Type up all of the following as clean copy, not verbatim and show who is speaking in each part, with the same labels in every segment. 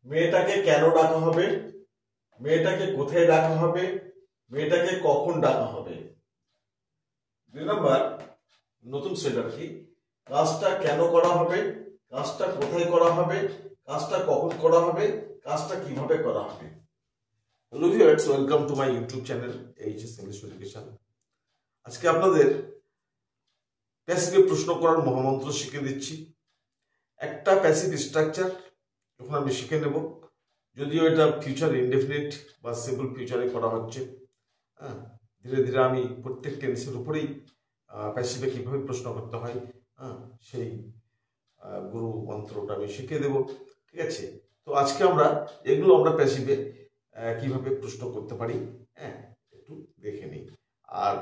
Speaker 1: মেয়েটাকে কেন ডাকা হবে, মেয়েটাকে কোথায় ডাকা হবে, মেয়েটাকে কখন ডাকা হবে। 2 নম্বর নতুন সেট আর কি, কাজটা কেন করা হবে, কাজটা কোথায় করা হবে, কাজটা কখন করা হবে, কাজটা কিভাবে করা হবে। Hello viewers, welcome to my YouTube channel HS English education. আজকে আপনাদের প্যাসিভে প্রশ্ন করার মহামন্ত্র শিখে দিচ্ছি। একটা প্যাসিভ স্ট্রাকচার যখন আমি শিখে নেব, যদিও এটা ফিউচার ইনডেফিনিট বা সিম্পল ফিউচারে করা হচ্ছে, হ্যাঁ, ধীরে ধীরে আমি প্রত্যেক টেন্সের উপরেই প্যাসিভে কীভাবে প্রশ্ন করতে হয়, হ্যাঁ, সেই গুরু মন্ত্রটা আমি শিখিয়ে দেব। ঠিক আছে, তো আজকে আমরা এগুলো আমরা প্যাসিভে কিভাবে প্রশ্ন করতে পারি, হ্যাঁ, একটু দেখে নিই। আর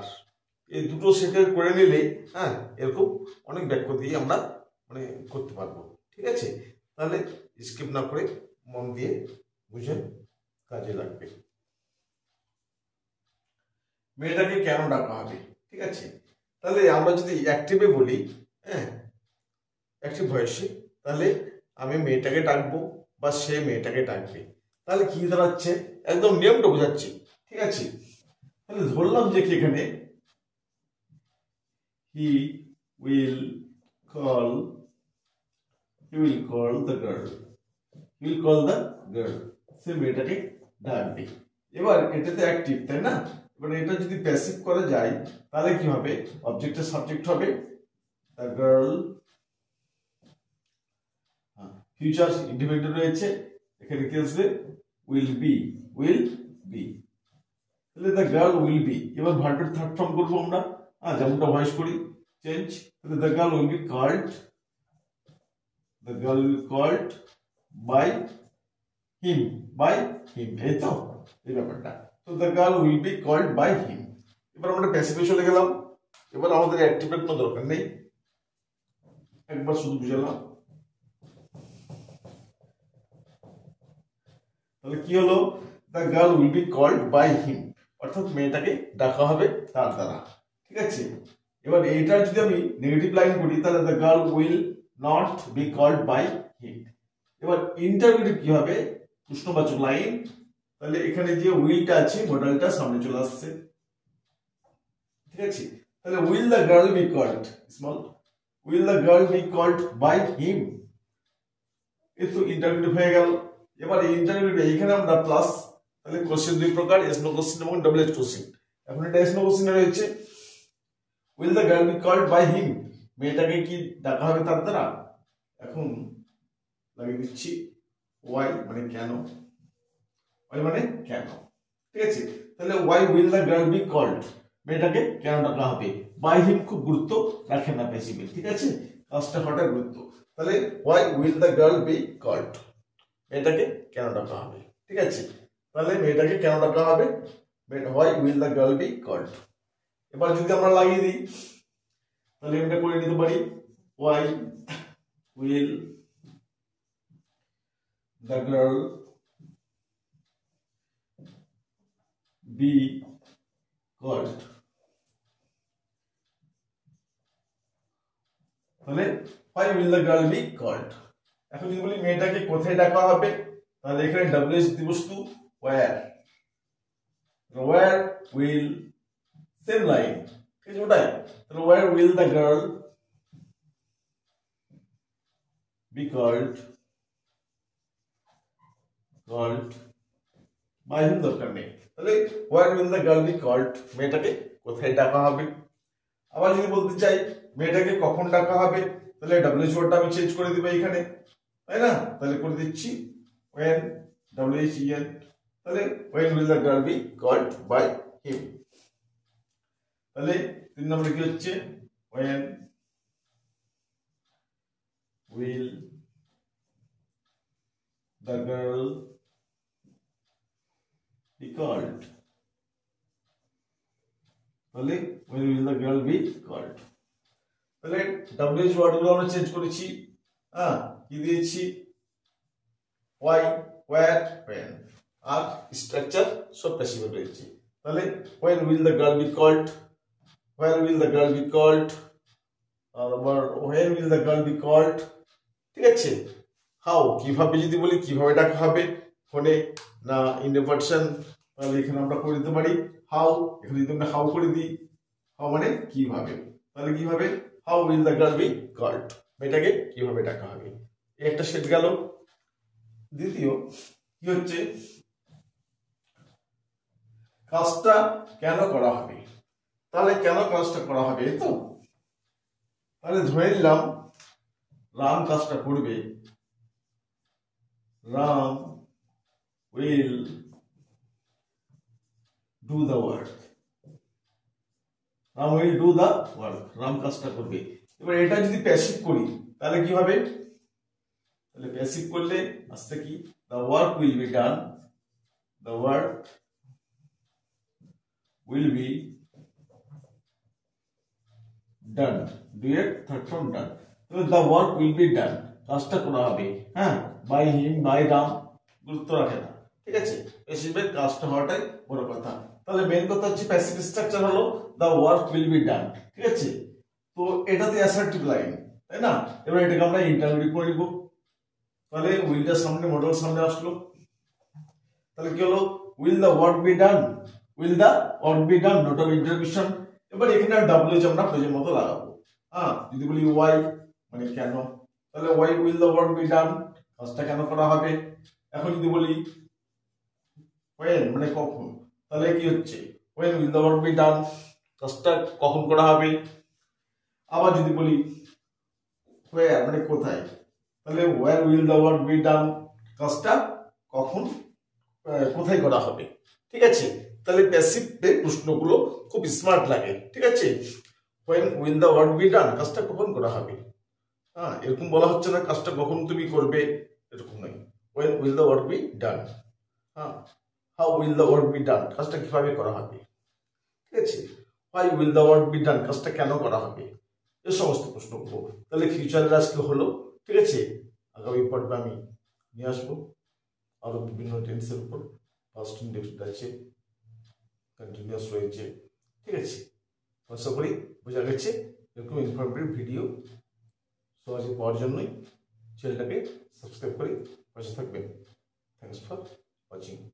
Speaker 1: এই দুটো সেটের করে নিলে, হ্যাঁ, এরকম অনেক বাক্য দিয়ে আমরা করতে পারবো। ঠিক আছে, তাহলে স্কিপ না করে মন দিয়ে বুঝে কাজে লাগবে। মেয়েটাকে কেন ডাকা হবে, ঠিক আছে, তাহলে আমরা যদি অ্যাক্টিভে বলি, হ্যাঁ, অ্যাক্টিভ ভয়েসে, তাহলে আমি মেয়েটাকে ডাকবো বা সে মেয়েটাকে ডাকবে। তাহলে কি দাঁড়াচ্ছে, একদম নিয়মটা বোঝাচ্ছি। ঠিক আছে, তাহলে ধরলাম যে কি এখানে he will call the girl, সে মেয়েটাকে ডাকবে। এবার এটাতে অ্যাক্টিভ, তাই না? এবার এটা যদি প্যাসিভ করা যায় তাহলে কি হবে, অবজেক্টের সাবজেক্ট হবে দ্য গার্ল, ফিউচার ইন্ডিপেন্ডেন্ট রয়েছে, এখানে কি আসবে, উইল বি, তাহলে দ্য গার্ল উইল বি। এবার ভার্বের থার্ড ফর্ম করবো আমরা, যেমনটা ভয়েস করি, চেঞ্জ, তাহলে the girl will be called, by him, এই তো এই ব্যাপারটা। তো the girl will be called by him. এবার আমরা প্যাসিভে চলে গেলাম। এবার আমাদের অ্যাক্টিভের কোনো দরকার নেই, একবার শুধু বুঝালাম। তাহলে কি হলো, the girl will be called by him, অর্থাৎ মেয়েটাকে ডাকা হবে তার দ্বারা। ঠিক আছে, এবার এইটার যদি আমি নেগেটিভ লাইন করি, তাহলে the girl will not be called by him. এবার ইন্টারভিউ কি হবে, প্রশ্নবাচক লাইন, তাহলে এখানে যে উইলটা আছে মডেলটা সামনে চলে আসছে। ঠিক আছে, তাহলে will the girl be called, small will the girl be called by him, এই তো ইন্টারভিউ হয়ে গেল। এবার এই ইন্টারভিউটা এখানে আমরা প্লাস, তাহলে কোশ্চেন দুই প্রকার, এস নো কোশ্চেন এবং ডাবল এস কোশ্চেন। এখন এটা এস নো কোশ্চেন রয়েছে, will the girl be called by him, মেয়েটাকে কি ডাকা হবে তার দ্বারা। এখন লাগিয়ে দিচ্ছি ওয়াই মানে কেন, ঠিক আছে, তাহলে why will the girl be called, মেয়েটাকে কেন ডাকা হবে, বাই হিম খুব গুরুত্ব রাখে না প্যাসিভে। ঠিক আছে, কাজটা হঠাৎ গুরুত্ব, তাহলে why will the girl be called, মেয়েটাকে কেন ডাকা হবে। ঠিক আছে, তাহলে মেয়েটাকে কেন ডাকা হবে, why will the girl be called. এবার যদি আমরা লাগিয়ে দিই, তাহলে এটা করে নিতে পারি, why will the girl be called, তাহলে why will the girl be called. এখন যদি বলি মেয়েটাকে কোথায় ডাকা হবে, তাহলে এখানে ডব্লিউএস বস্তু ওয়্যার উইল, সেম লাইন, ঠিক আছে, ওটাই, তাহলে where will the girl be called by him, দরকার নেই। তাহলে where will the girl be called, মেয়েটাকে কোথায় ডাকা হবে। আবার যদি বলতে চাই মেয়েটাকে কখন ডাকা হবে, তাহলে ডব্লিউএস ওয়ার্ডটা আমি চেঞ্জ করে দিব এখানে, তাই না, তাহলে করে দিচ্ছি when, WHEN, তাহলে when will the girl be called by him। তাহলে 3 নম্বরে কি হচ্ছে, when will the girl be called, তাহলে when will the girl be called। তাহলে WH ওয়ার্ড গুলো আমরা চেঞ্জ করেছি, কি দিয়েছি, why, where, when, আর স্ট্রাকচার সব প্যাসিভে রয়েছে। তাহলে when will the girl be called, where will the girl be called, আবার when will the girl be called। ঠিক আছে, হাউ কিভাবে যদি বলি কিভাবে ডাকা হবে ফোনে না ইন এ পারসন, তাহলে এখানে আমরা করে দিতে পারি হাউ। এখানে যদি আমরা হাউ করে দিই, হাউ মানে কিভাবে, তাহলে কিভাবে how will the girl be called, মেয়েটাকে কিভাবে ডাকা হবে। এই একটা সেট গেল। দ্বিতীয় কি হচ্ছে, কাজটা কেন করা হবে, তাহলে কেন কাজটা করা হবে এই তো। তাহলে ধরে নিলাম রাম কাজটা করবে, Ram will do the work, Ram will do the work, Ram কাজটা করবে। এবার এটা যদি প্যাসিভ করি তাহলে কি হবে, তাহলে প্যাসিভ করলে আসছে কি the work will be done, the work will be done, do এর third form done. The work will be done, কাজটা করা হবে, হ্যাঁ, বাই হিম বাই রাম, গুরুত্ব রাখে না, ঠিক আছে। প্যাসিভের কাজটা হওয়াটাই বড় কথা। তাহলে মেন কথা হচ্ছে প্যাসিভ স্ট্রাকচার হলো দ্য ওয়ার্ক উইল বি ডান, ঠিক আছে। তো এটাতে অ্যাসার্টিভ লাইন, তাই না। এবার এটাকে আমরা ইন্টারভিউ করে নিব, তাহলে উইলটার সামনে মডেল সামনে আসলো, তাহলে কি হলো will the work be done, will the work be done, not of ইন্টারভিউশন। এবার এখানে ডাব্লিউ আমরা প্রয়োজন মতো লাগাবো, হ্যাঁ। যদি বলি ওয়াই মানে কেন, তাহলে why will the work be done, কাজটা কেন করা হবে। এখন যদি বলি when মানে কখন, তাহলে কি হচ্ছে when will the work be done, কাজটা কখন করা হবে। আবার যদি বলি where মানে কোথায়, তাহলে where will the work be done, কাজটা কখন কোথায় করা হবে, ঠিক আছে। তাহলে প্যাসিভ প্রশ্নগুলো খুব স্মার্ট লাগে, ঠিক আছে। when will the work be done, কাজটা কখন করা হবে, হ্যাঁ, এরকম বলা হচ্ছে না কাজটা কখন তুমি করবে, এরকম নয়। when will the work be done, হ্যাঁ, how will the work be done, কাজটা কিভাবে করা হবে, ঠিক আছে। why will the work be done, কাজটা কেন করা হবে, এই সমস্ত প্রশ্নগুলো। তাহলে ফিউচারের আজকে হলো, ঠিক আছে। আগামী পর্বে আমি নিয়ে আসবো আরো বিভিন্ন টেন্সের উপর, পাস্ট ইনডেফিনিট আছে, কন্টিনিউয়াস রয়েছে, ঠিক আছে। আশা করি বোঝা গেছে। এরকম ইনফরমেটিভ ভিডিও সহজে পাওয়ার জন্যই চ্যানেলটাকে সাবস্ক্রাইব করে পাশে থাকবেন। Thanks for watching.